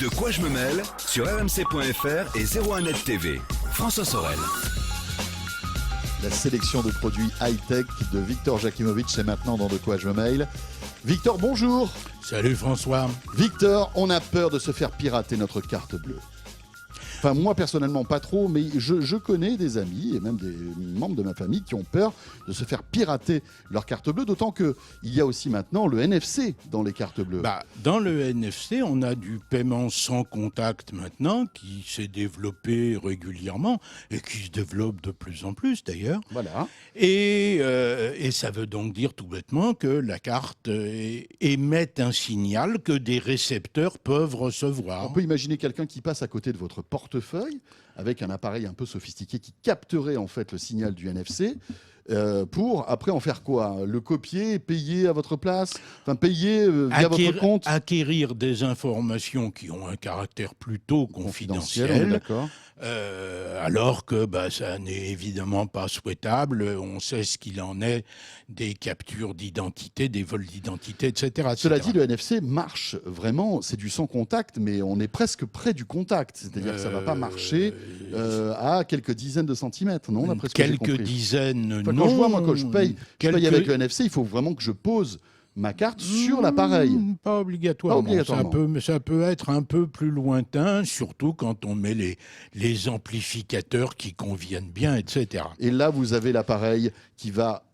De quoi je me mêle sur rmc.fr et 01net TV. François Sorel. La sélection de produits high-tech de Victor Jakimovic, c'est maintenant dans De quoi je me mêle. Victor, bonjour. Salut François. Victor, on a peur de se faire pirater notre carte bleue. Enfin, moi, personnellement, pas trop, mais je connais des amis et même des membres de ma famille qui ont peur de se faire pirater leur carte bleue, d'autant qu'il y a aussi maintenant le NFC dans les cartes bleues. Dans le NFC, on a du paiement sans contact maintenant qui s'est développé régulièrement et qui se développe de plus en plus d'ailleurs. Voilà. Et ça veut donc dire tout bêtement que la carte émet un signal que des récepteurs peuvent recevoir. On peut imaginer quelqu'un qui passe à côté de votre portefeuille avec un appareil un peu sophistiqué qui capterait en fait le signal du NFC pour après en faire quoi? Le copier, payer à votre place, enfin payer via votre compte. Acquérir des informations qui ont un caractère plutôt confidentiel. On est d'accord. Alors que ça n'est évidemment pas souhaitable. On sait ce qu'il en est des captures d'identité, des vols d'identité, etc. Cela dit, le NFC marche vraiment, c'est du sans contact, mais on est presque près du contact. C'est-à-dire que ça ne va pas marcher à quelques dizaines de centimètres, non? Quelques dizaines, enfin, non. Quand je paye avec le NFC, il faut vraiment que je pose ma carte sur l'appareil. Pas obligatoirement. Ça peut être un peu plus lointain, surtout quand on met les amplificateurs qui conviennent bien, etc. Et là, vous avez l'appareil qui va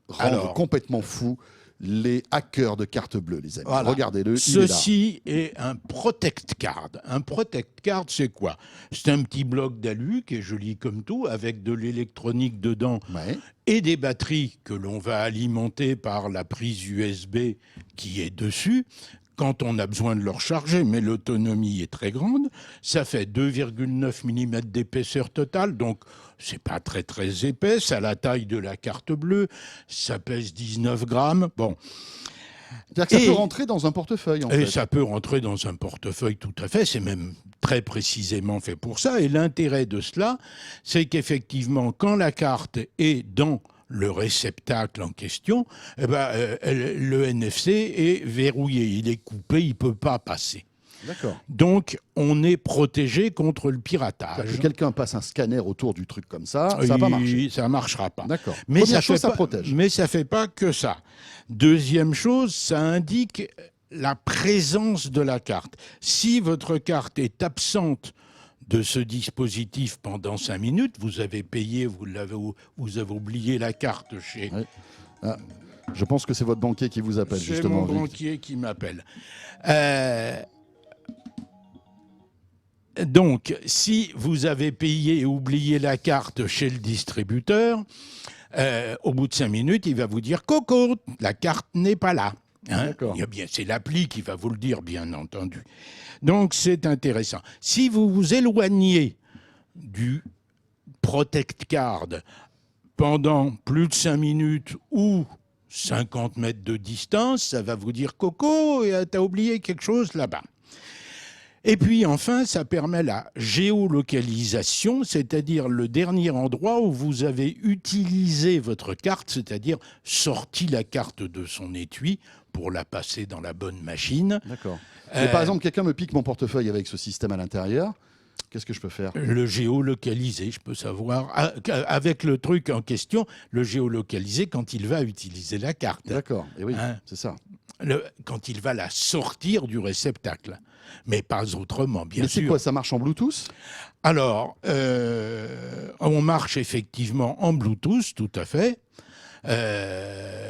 rendre complètement fou les hackers de carte bleue, les amis. Voilà. Regardez-le, Ceci est un Protect Card. Un Protect Card, c'est quoi? C'est un petit bloc d'alu qui est joli comme tout, avec de l'électronique dedans et des batteries que l'on va alimenter par la prise USB qui est dessus quand on a besoin de le recharger, mais l'autonomie est très grande. Ça fait 2,9 mm d'épaisseur totale, donc c'est pas très très épais. C'est à la taille de la carte bleue, ça pèse 19 grammes. Bon. C'est-à-dire que ça peut rentrer dans un portefeuille, en fait. Et ça peut rentrer dans un portefeuille, tout à fait. C'est même très précisément fait pour ça. Et l'intérêt de cela, c'est qu'effectivement, quand la carte est dans le réceptacle en question, le NFC est verrouillé, il est coupé, il ne peut pas passer. D'accord. Donc, on est protégé contre le piratage. Que quelqu'un passe un scanner autour du truc comme ça, ça va pas marcher. Ça ne marchera pas. D'accord. Mais ça protège. Mais ça ne fait pas que ça. Deuxième chose, ça indique la présence de la carte. Si votre carte est absente de ce dispositif pendant 5 minutes, vous avez payé, vous avez oublié la carte chez... Oui. Ah, je pense que c'est votre banquier qui vous appelle, justement. C'est mon banquier qui m'appelle. Donc, si vous avez payé et oublié la carte chez le distributeur, au bout de 5 minutes, il va vous dire « Coco, la carte n'est pas là ». C'est l'appli qui va vous le dire, bien entendu. Donc, c'est intéressant. Si vous vous éloignez du Protect Card pendant plus de 5 minutes ou 50 mètres de distance, ça va vous dire « Coco, t'as oublié quelque chose là-bas ». Et puis enfin, ça permet la géolocalisation, c'est-à-dire le dernier endroit où vous avez utilisé votre carte, c'est-à-dire sorti la carte de son étui pour la passer dans la bonne machine. D'accord. Mais par exemple, quelqu'un me pique mon portefeuille avec ce système à l'intérieur. Qu'est-ce que je peux faire? Le géolocaliser, je peux savoir, avec le truc en question, le géolocaliser quand il va utiliser la carte. D'accord, et oui, c'est ça. Quand il va la sortir du réceptacle. Mais pas autrement, bien sûr. Mais c'est quoi, ça marche en Bluetooth? Alors, on marche effectivement en Bluetooth, tout à fait.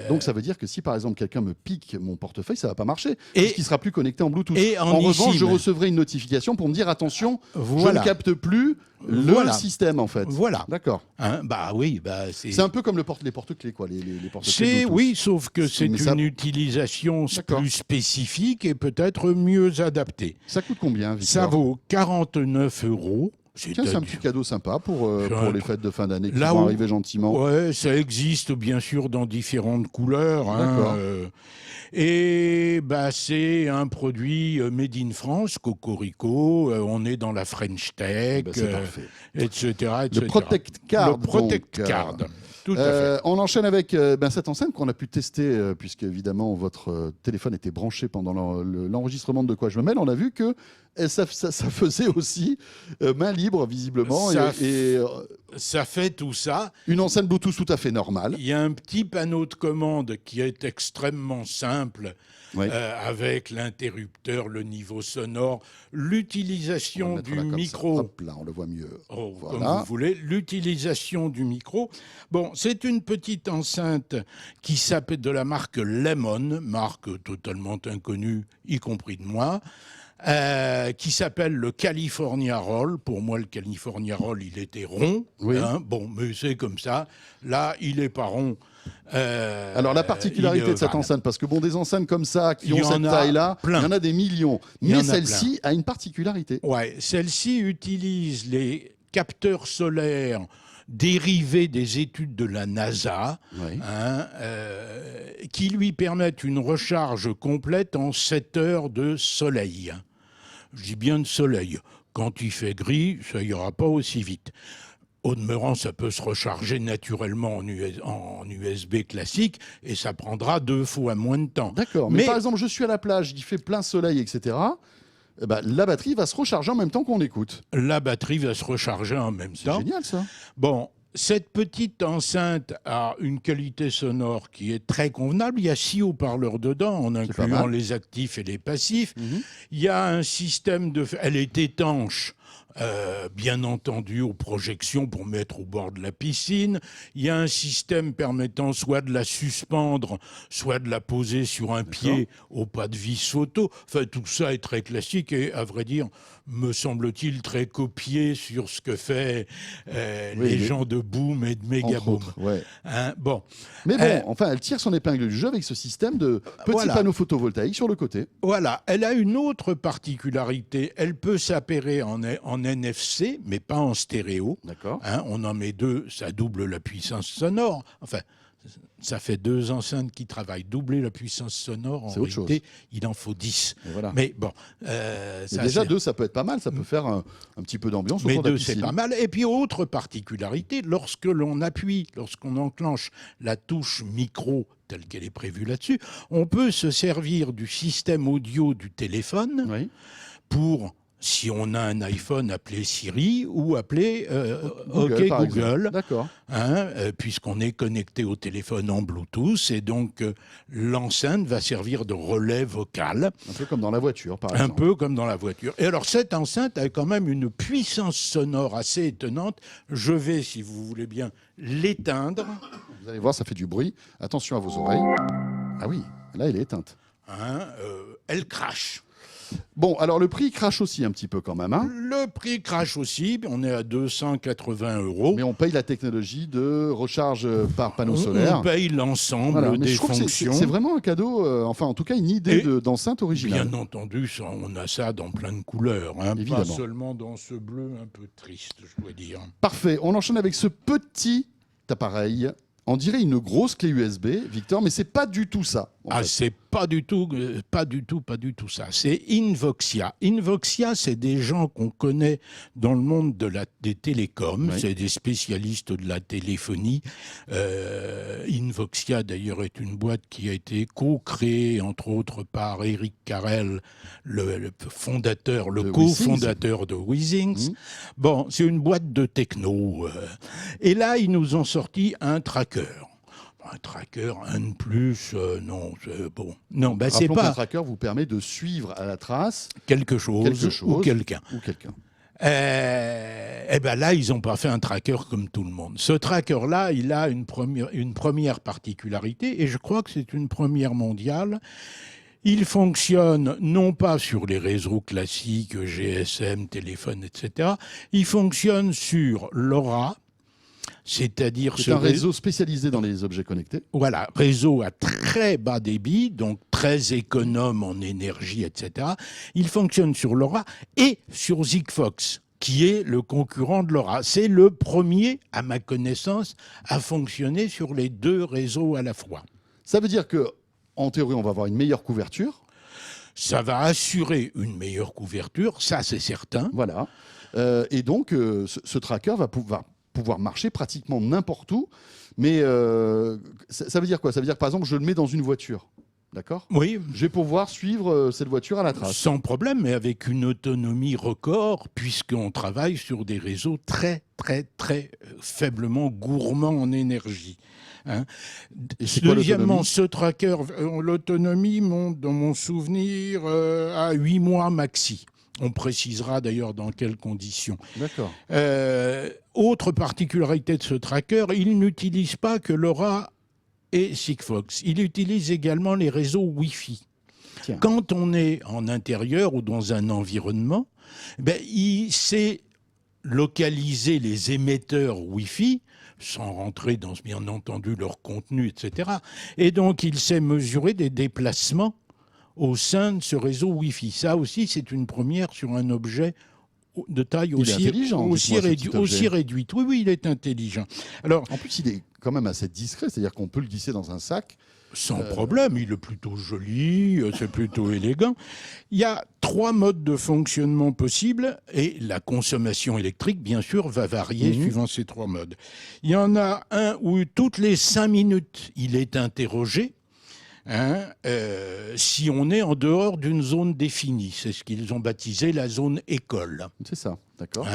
Donc ça veut dire que si par exemple quelqu'un me pique mon portefeuille, ça va pas marcher, puisqu'il sera plus connecté en Bluetooth. Et en revanche, je recevrai une notification pour me dire attention, je ne capte plus le système en fait. Voilà. D'accord. C'est un peu comme les porte-clés, quoi, les porte-clés Bluetooth. Oui, sauf que c'est une utilisation plus spécifique et peut-être mieux adaptée. Ça coûte combien, Victor? Ça vaut 49 €. C'est un petit cadeau sympa pour les fêtes de fin d'année qui vont arriver gentiment. Oui, ça existe bien sûr dans différentes couleurs. Et c'est un produit made in France, Cocorico. On est dans la French Tech, etc., etc. Le Protect Card. Le Protect Card. Tout à fait. On enchaîne avec cette enceinte qu'on a pu tester, puisque évidemment votre téléphone était branché pendant l'enregistrement de De quoi je me mêle. On a vu que Et ça faisait aussi main libre, visiblement. Ça fait tout ça. Une enceinte Bluetooth tout à fait normale. Il y a un petit panneau de commande qui est extrêmement simple, Oui. avec l'interrupteur, le niveau sonore, l'utilisation du micro. Hop là, on le voit mieux. Comme Voilà. vous voulez, l'utilisation du micro. Bon, c'est une petite enceinte qui s'appelle de la marque Lemon, marque totalement inconnue, y compris de moi. Qui s'appelle le California Roll. Pour moi, le California Roll, il était rond. Oui. Bon, mais c'est comme ça. Là, il n'est pas rond. Alors, la particularité de cette enceinte, parce que des enceintes comme ça, qui ont cette taille-là, il y en a des millions. Mais celle-ci a une particularité. Ouais, celle-ci utilise les capteurs solaires dérivés des études de la NASA, Oui. qui lui permettent une recharge complète en 7 heures de soleil. Je dis bien de soleil. Quand il fait gris, ça ira pas aussi vite. Au demeurant, ça peut se recharger naturellement en USB classique et ça prendra 2 fois moins de temps. D'accord. Mais par exemple, je suis à la plage, il fait plein soleil, etc. Eh ben, la batterie va se recharger en même temps qu'on écoute. La batterie va se recharger en même temps. C'est génial, ça. Bon, cette petite enceinte a une qualité sonore qui est très convenable. Il y a 6 haut-parleurs dedans, en incluant les actifs et les passifs. Il y a un système elle est étanche. Bien entendu aux projections pour mettre au bord de la piscine. Il y a un système permettant soit de la suspendre, soit de la poser sur un pied au pas de vis auto. Enfin, tout ça est très classique et, à vrai dire, me semble-t-il très copié sur ce que fait les gens de Boom et de Megaboom. Ouais. Bon. Mais bon, enfin, elle tire son épingle du jeu avec ce système de petits panneaux photovoltaïques sur le côté. Voilà. Elle a une autre particularité. Elle peut s'appairer en NFC, mais pas en stéréo. D'accord. On en met 2, ça double la puissance sonore. Enfin, ça fait 2 enceintes qui travaillent. Doubler la puissance sonore, en réalité, il en faut 10. Voilà. Mais bon. Déjà, 2, ça peut être pas mal. Ça peut faire un petit peu d'ambiance. Mais 2, c'est pas mal. Et puis, autre particularité, lorsqu'on enclenche la touche micro telle qu'elle est prévue là-dessus, on peut se servir du système audio du téléphone pour... Si on a un iPhone, appeler Siri ou appeler Google. D'accord. Puisqu'on est connecté au téléphone en Bluetooth, et donc l'enceinte va servir de relais vocal. Un peu comme dans la voiture, par exemple. Un peu comme dans la voiture. Et alors, cette enceinte a quand même une puissance sonore assez étonnante. Je vais, si vous voulez bien, l'éteindre. Vous allez voir, ça fait du bruit. Attention à vos oreilles. Ah oui, là, elle est éteinte. Elle crache. Bon, alors le prix crache aussi un petit peu quand même. Le prix crache aussi, on est à 280 €. Mais on paye la technologie de recharge par panneau solaire. On paye l'ensemble des fonctions. C'est vraiment un cadeau, enfin en tout cas une idée d'enceinte originale. Bien entendu, on a ça dans plein de couleurs, pas seulement dans ce bleu un peu triste, je dois dire. Parfait, on enchaîne avec ce petit appareil. On dirait une grosse clé USB, Victor, mais c'est pas du tout ça. C'est pas du tout ça. C'est Invoxia. Invoxia, c'est des gens qu'on connaît dans le monde des télécoms. Oui. C'est des spécialistes de la téléphonie. Invoxia, d'ailleurs, est une boîte qui a été co-créée, entre autres, par Eric Carrel, le fondateur, le cofondateur de Weezings. Bon, c'est une boîte de techno. Et là, ils nous ont sorti un tracker. Un tracker, un de plus, non, c'est bon. Non, c'est pas. Un tracker vous permet de suivre à la trace quelque chose ou quelqu'un. Là, ils n'ont pas fait un tracker comme tout le monde. Ce tracker-là, il a une première particularité, et je crois que c'est une première mondiale. Il fonctionne non pas sur les réseaux classiques, GSM, téléphone, etc. Il fonctionne sur LoRa. C'est-à-dire c'est un réseau spécialisé dans les objets connectés. Voilà, réseau à très bas débit, donc très économe en énergie, etc. Il fonctionne sur LoRa et sur Sigfox, qui est le concurrent de LoRa. C'est le premier, à ma connaissance, à fonctionner sur les 2 réseaux à la fois. Ça veut dire que, en théorie, on va avoir une meilleure couverture. Ça va assurer une meilleure couverture, ça c'est certain. Voilà. Et donc, ce tracker va pouvoir marcher pratiquement n'importe où. Mais ça veut dire quoi? Ça veut dire que, par exemple, je le mets dans une voiture. D'accord. Oui. Je vais pouvoir suivre cette voiture à la trace. Sans problème, mais avec une autonomie record, puisqu'on travaille sur des réseaux très, très, très faiblement gourmands en énergie. Hein. Deuxièmement, ce tracker, l'autonomie monte, dans mon souvenir, à 8 mois maxi. On précisera d'ailleurs dans quelles conditions. D'accord. Autre particularité de ce tracker, il n'utilise pas que LoRa et Sigfox. Il utilise également les réseaux Wi-Fi. Tiens. Quand on est en intérieur ou dans un environnement, il sait localiser les émetteurs Wi-Fi, sans rentrer dans, bien entendu, leur contenu, etc. Et donc, il sait mesurer des déplacements au sein de ce réseau Wi-Fi. Ça aussi, c'est une première sur un objet de taille aussi réduite. Oui, il est intelligent. Alors, en plus, il est quand même assez discret, c'est-à-dire qu'on peut le glisser dans un sac. Sans problème, il est plutôt joli, c'est plutôt élégant. Il y a 3 modes de fonctionnement possibles et la consommation électrique, bien sûr, va varier suivant ces 3 modes. Il y en a un où toutes les 5 minutes, il est interrogé. Si on est en dehors d'une zone définie. C'est ce qu'ils ont baptisé la zone école. C'est ça, d'accord.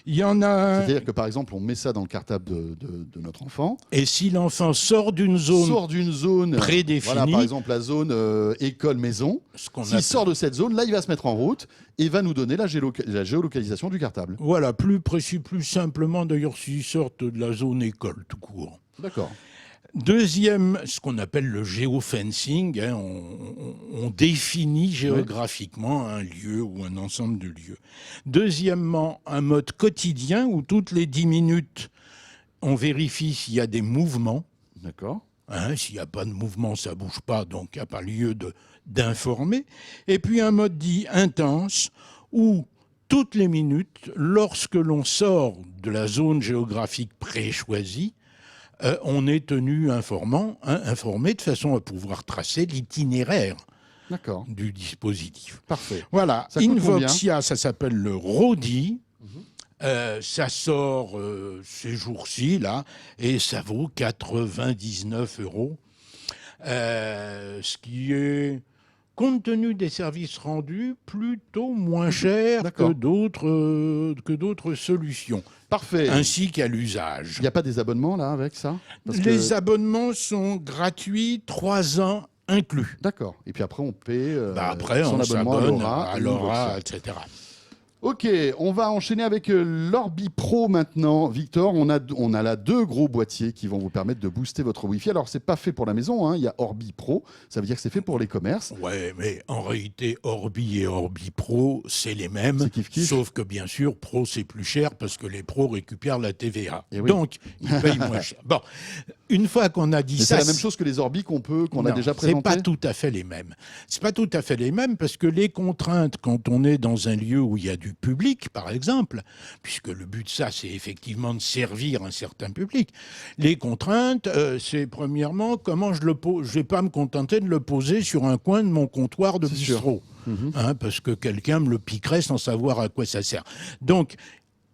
Il y en a... C'est-à-dire que, par exemple, on met ça dans le cartable de notre enfant. Et si l'enfant sort d'une zone prédéfinie... Voilà, par exemple, la zone école-maison. S'il sort de cette zone, là, il va se mettre en route et va nous donner la géolocalisation du cartable. Voilà, plus précis, plus simplement, d'ailleurs, s'ils sortent de la zone école, tout court. D'accord. Deuxième, ce qu'on appelle le géofencing, on définit géographiquement un lieu ou un ensemble de lieux. Deuxièmement, un mode quotidien où toutes les 10 minutes, on vérifie s'il y a des mouvements. D'accord. S'il n'y a pas de mouvement, ça ne bouge pas, donc il n'y a pas lieu d'informer. Et puis un mode dit intense où toutes les minutes, lorsque l'on sort de la zone géographique pré-choisie, on est tenu informé de façon à pouvoir tracer l'itinéraire du dispositif. Parfait. Voilà, Invoxia, ça s'appelle le Rodi. Ça sort ces jours-ci, là, et ça vaut 99 €. Ce qui est, compte tenu des services rendus, plutôt moins cher que d'autres solutions. Parfait. Ainsi qu'à l'usage. Il n'y a pas des abonnements là avec ça? Les abonnements sont gratuits, 3 ans inclus. D'accord. Et puis après, on paie son abonnement à LoRa, etc. Ok, on va enchaîner avec l'Orbi Pro maintenant. Victor, on a là 2 gros boîtiers qui vont vous permettre de booster votre Wi-Fi. Alors, c'est pas fait pour la maison, il y a Orbi Pro, ça veut dire que c'est fait pour les commerces. Ouais, mais en réalité, Orbi et Orbi Pro, c'est les mêmes. C'est kiff-kiff. Sauf que, bien sûr, Pro, c'est plus cher parce que les pros récupèrent la TVA. Et oui. Donc, ils payent moins cher. Bon, une fois qu'on a dit mais ça... c'est la même chose que les Orbi qu'on a déjà présentés? C'est pas tout à fait les mêmes. C'est pas tout à fait les mêmes parce que les contraintes, quand on est dans un lieu où il y a du public, par exemple, puisque le but de ça, c'est effectivement de servir un certain public. Les contraintes, c'est premièrement comment je le pose. Je vais pas me contenter de le poser sur un coin de mon comptoir de bistrot, parce que quelqu'un me le piquerait sans savoir à quoi ça sert. Donc,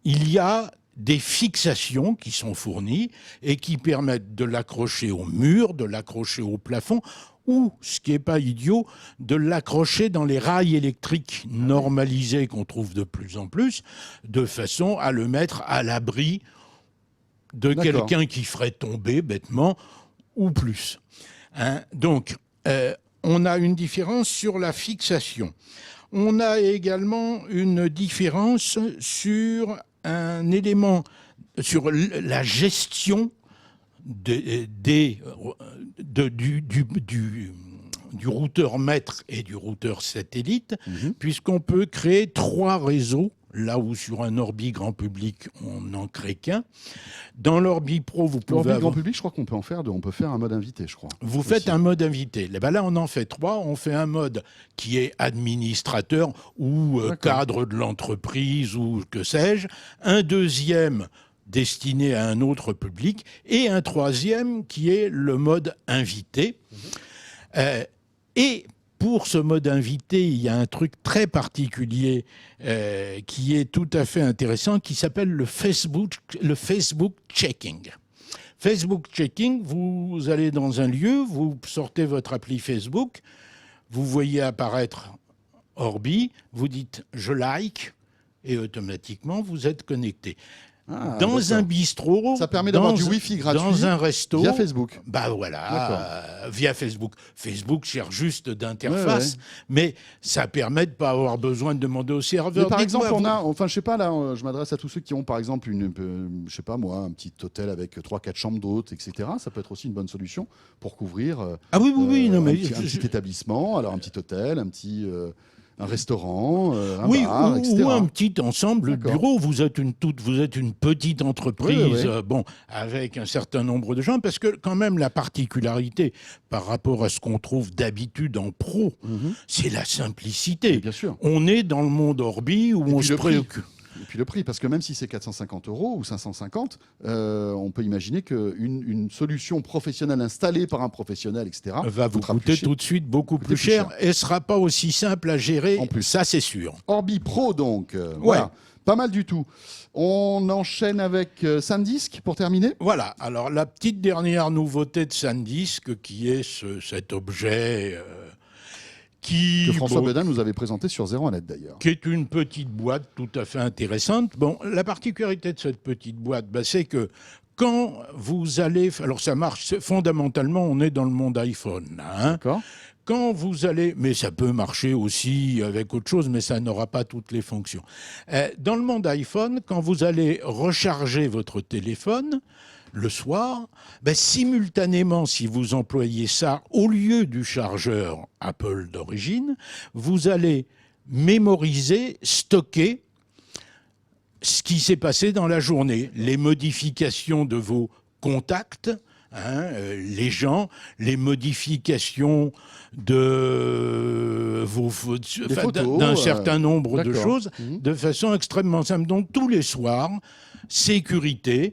il y a des fixations qui sont fournies et qui permettent de l'accrocher au mur, de l'accrocher au plafond, ou, ce qui n'est pas idiot, de l'accrocher dans les rails électriques normalisés qu'on trouve de plus en plus, de façon à le mettre à l'abri de quelqu'un qui ferait tomber bêtement, ou plus. Donc, on a une différence sur la fixation. On a également une différence sur un élément, sur la gestion du routeur maître et du routeur satellite, puisqu'on peut créer 3 réseaux, là où sur un Orbi grand public, on n'en crée qu'un. Dans l'Orbi Pro, vous pouvez... L'Orbi grand public, je crois qu'on peut en faire 2. On peut faire un mode invité, je crois. Vous faites un mode invité. Là, on en fait 3. On fait un mode qui est administrateur ou cadre de l'entreprise ou que sais-je. Un deuxième destiné à un autre public, et un troisième qui est le mode invité. Et pour ce mode invité, il y a un truc très particulier qui est tout à fait intéressant, qui s'appelle le Facebook checking. Facebook checking, vous allez dans un lieu, vous sortez votre appli Facebook, vous voyez apparaître Orbi, vous dites « je like » et automatiquement vous êtes connecté. Dans un bistrot, ça permet d'avoir du Wi-Fi gratuit dans un resto, via Facebook. Bah voilà, via Facebook. Facebook sert juste d'interface, mais ça permet de pas avoir besoin de demander au serveur. Mais par exemple, je sais pas là, je m'adresse à tous ceux qui ont par exemple je sais pas moi, un petit hôtel avec 3-4 chambres d'hôtes, etc. Ça peut être aussi une bonne solution pour couvrir. Un petit établissement, alors un petit hôtel, un restaurant, un bar, etc. Ou un petit ensemble de bureaux. Vous êtes une petite entreprise, avec un certain nombre de gens, parce que quand même la particularité par rapport à ce qu'on trouve d'habitude en pro, c'est la simplicité. Bien sûr. On est dans le monde Orbi où on se préoccupe. Et puis le prix, parce que même si c'est 450 € ou 550, on peut imaginer qu'une solution professionnelle installée par un professionnel, etc., va vous coûter tout de suite beaucoup plus cher et ne sera pas aussi simple à gérer, en plus. Ça c'est sûr. Orbi Pro donc, voilà, pas mal du tout. On enchaîne avec SanDisk pour terminer. Voilà, alors la petite dernière nouveauté de SanDisk qui est cet objet... que François Bedin nous avait présenté sur 01net d'ailleurs. Qui est une petite boîte tout à fait intéressante. Bon, la particularité de cette petite boîte, c'est que quand vous allez... Alors ça marche, fondamentalement, on est dans le monde iPhone. D'accord. Quand vous allez... Mais ça peut marcher aussi avec autre chose, mais ça n'aura pas toutes les fonctions. Dans le monde iPhone, quand vous allez recharger votre téléphone... le soir, simultanément, si vous employez ça au lieu du chargeur Apple d'origine, vous allez mémoriser, stocker ce qui s'est passé dans la journée, les modifications de vos contacts, les gens, les modifications de d'un certain nombre de choses, de façon extrêmement simple. Donc tous les soirs, sécurité.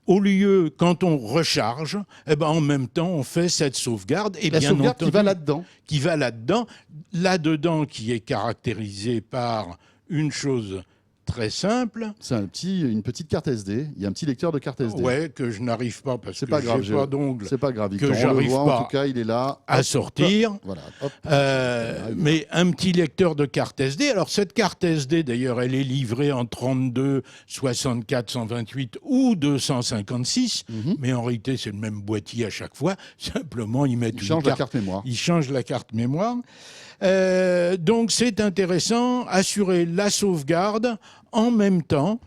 Au lieu, quand on recharge, en même temps, on fait cette sauvegarde. Et la bien sauvegarde entendu, qui va là-dedans. Là-dedans, qui est caractérisé par une chose très simple. C'est une petite carte SD. Il y a un petit lecteur de carte SD. Ouais, que je n'arrive pas parce que j'ai pas d'ongle. C'est pas grave. Que j'arrive pas. En tout cas, il est là. À sortir. Voilà. Mais un petit lecteur de carte SD. Alors cette carte SD, d'ailleurs, elle est livrée en 32, 64, 128 ou 256. Mais en réalité, c'est le même boîtier à chaque fois. Simplement, ils mettent une carte mémoire. Ils changent la carte mémoire. Donc c'est intéressant, assurer la sauvegarde en même temps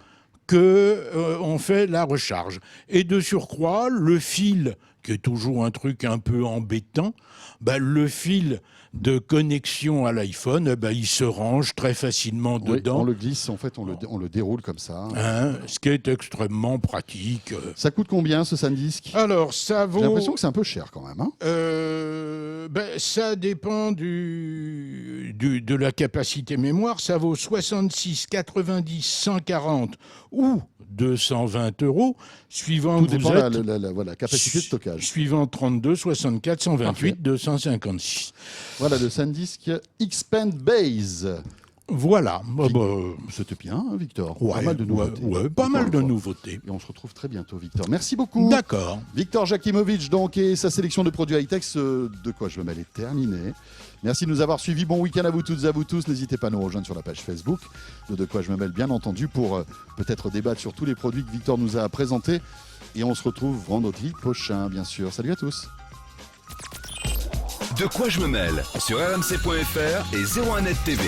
que on fait la recharge. Et de surcroît, le fil, qui est toujours un truc un peu embêtant, le fil de connexion à l'iPhone, il se range très facilement dedans. On le glisse, en fait, on le déroule comme ça. Ce qui est extrêmement pratique. Ça coûte combien ce SanDisk ? Alors, ça vaut... J'ai l'impression que c'est un peu cher quand même. Ça dépend de la capacité mémoire. Ça vaut 66, 90, 140 ou 220 €, suivant tout dépend la capacité de stockage. Suivant 32, 64, 128, Parfait. 256. Voilà le SanDisk Expand Base. Voilà. C'était bien, Victor. Pas mal de nouveautés. Pas mal de nouveautés. Et on se retrouve très bientôt, Victor. Merci beaucoup. D'accord. Victor Jakimovic, donc, et sa sélection de produits high-tech. De quoi je me mêle est terminée. Merci de nous avoir suivis. Bon week-end à vous toutes et à vous tous. N'hésitez pas à nous rejoindre sur la page Facebook de quoi je me mêle, bien entendu, pour peut-être débattre sur tous les produits que Victor nous a présentés. Et on se retrouve vendredi prochain, bien sûr. Salut à tous. De quoi je me mêle sur rmc.fr et 01net TV.